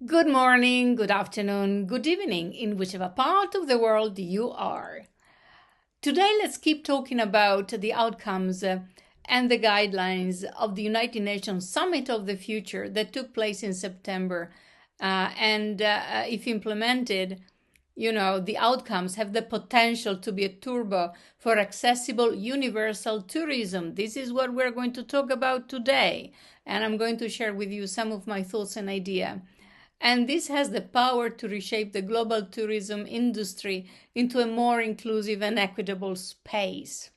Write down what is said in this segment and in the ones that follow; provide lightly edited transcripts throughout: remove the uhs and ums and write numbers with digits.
Good morning, good afternoon, good evening, in whichever part of the world you are. Today, let's keep talking about the outcomes and the guidelines of the United Nations Summit of the Future that took place in September. If implemented, the outcomes have the potential to be a turbo for accessible universal tourism. This is what we're going to talk about today, and I'm going to share with you some of my thoughts and ideas. And this has the power to reshape the global tourism industry into a more inclusive and equitable space.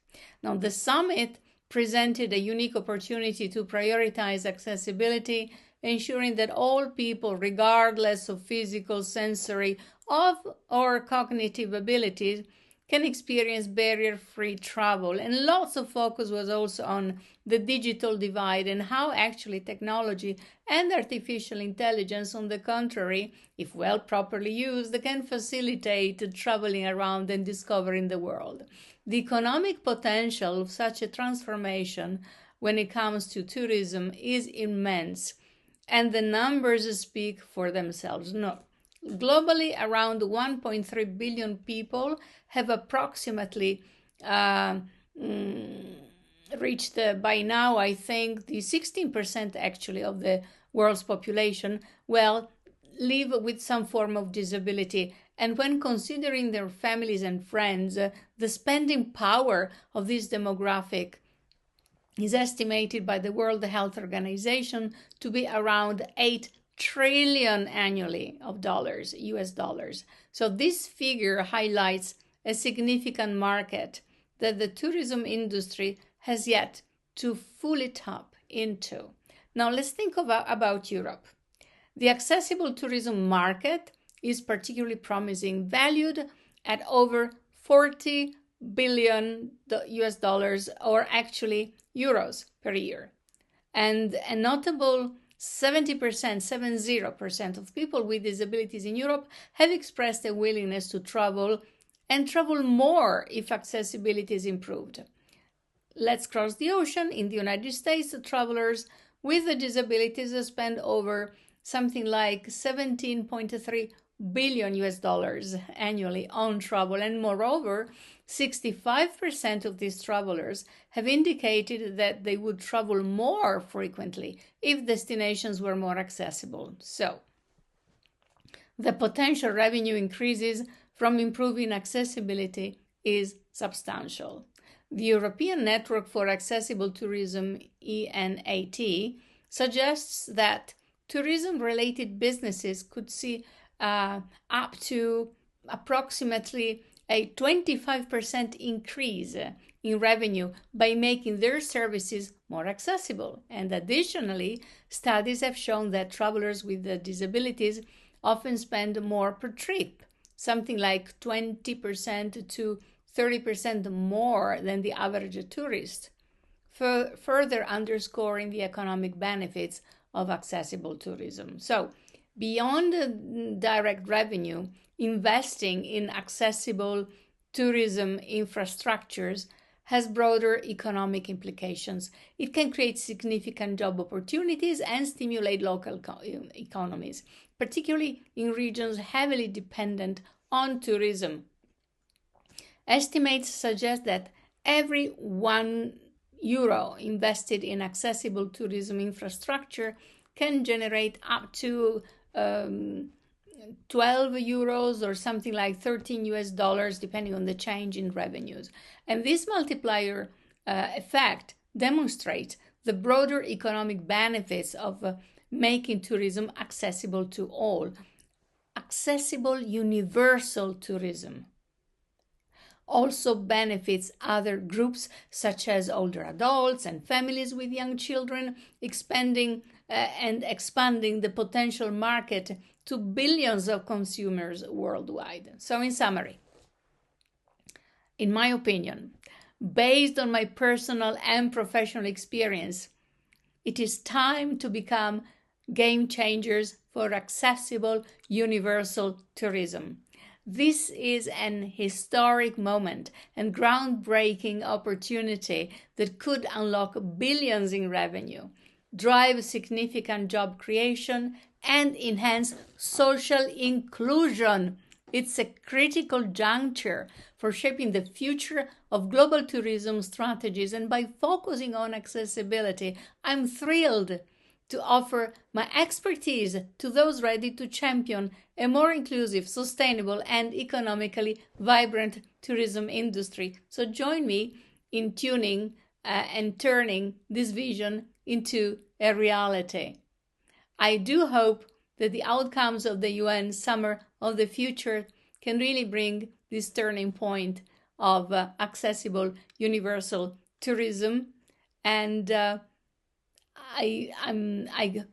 Now, the summit presented a unique opportunity to prioritize accessibility, ensuring that all people, regardless of physical, sensory, or cognitive abilities, can experience barrier-free travel. And lots of focus was also on the digital divide and how actually technology and artificial intelligence, on the contrary, if well properly used, can facilitate traveling around and discovering the world. The economic potential of such a transformation when it comes to tourism is immense, and the numbers speak for themselves. No. Globally, around 1.3 billion people have approximately reached by now, I think, the 16% actually of the world's population, live with some form of disability. And when considering their families and friends, the spending power of this demographic is estimated by the World Health Organization to be around 8 trillion annually of dollars, US dollars. So this figure highlights a significant market that the tourism industry has yet to fully tap into. Now let's think about Europe. The accessible tourism market is particularly promising, valued at over 40 billion US dollars, or actually euros per year. And a notable 70% of people with disabilities in Europe have expressed a willingness to travel and travel more if accessibility is improved. Let's cross the ocean. In the United States, travelers with disabilities spend over something like 17.3 billion US dollars annually on travel, and moreover, 65% of these travelers have indicated that they would travel more frequently if destinations were more accessible. So, the potential revenue increases from improving accessibility is substantial. The European Network for Accessible Tourism, ENAT, suggests that tourism-related businesses could see up to approximately a 25% increase in revenue by making their services more accessible. And additionally, studies have shown that travelers with disabilities often spend more per trip, something like 20% to 30% more than the average tourist, further underscoring the economic benefits of accessible tourism. So, beyond direct revenue, investing in accessible tourism infrastructures has broader economic implications. It can create significant job opportunities and stimulate local economies, particularly in regions heavily dependent on tourism. Estimates suggest that every €1 invested in accessible tourism infrastructure can generate up to 12 euros or something like 13 US dollars, depending on the change in revenues. And this multiplier effect demonstrates the broader economic benefits of making tourism accessible to all. Accessible universal tourism also benefits other groups such as older adults and families with young children, expanding the potential market to billions of consumers worldwide. So in summary, in my opinion, based on my personal and professional experience, it is time to become game changers for accessible universal tourism. This is an historic moment and groundbreaking opportunity that could unlock billions in revenue. drive significant job creation, and enhance social inclusion. It's a critical juncture for shaping the future of global tourism strategies, and by focusing on accessibility, I'm thrilled to offer my expertise to those ready to champion a more inclusive, sustainable, and economically vibrant tourism industry. So join me in tuning and turning this vision into a reality. I do hope that the outcomes of the UN Summer of the Future can really bring this turning point of accessible universal tourism, and I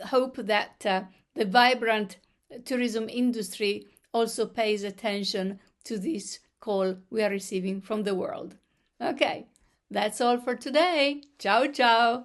hope that the vibrant tourism industry also pays attention to this call we are receiving from the world. Okay, that's all for today. Ciao, ciao.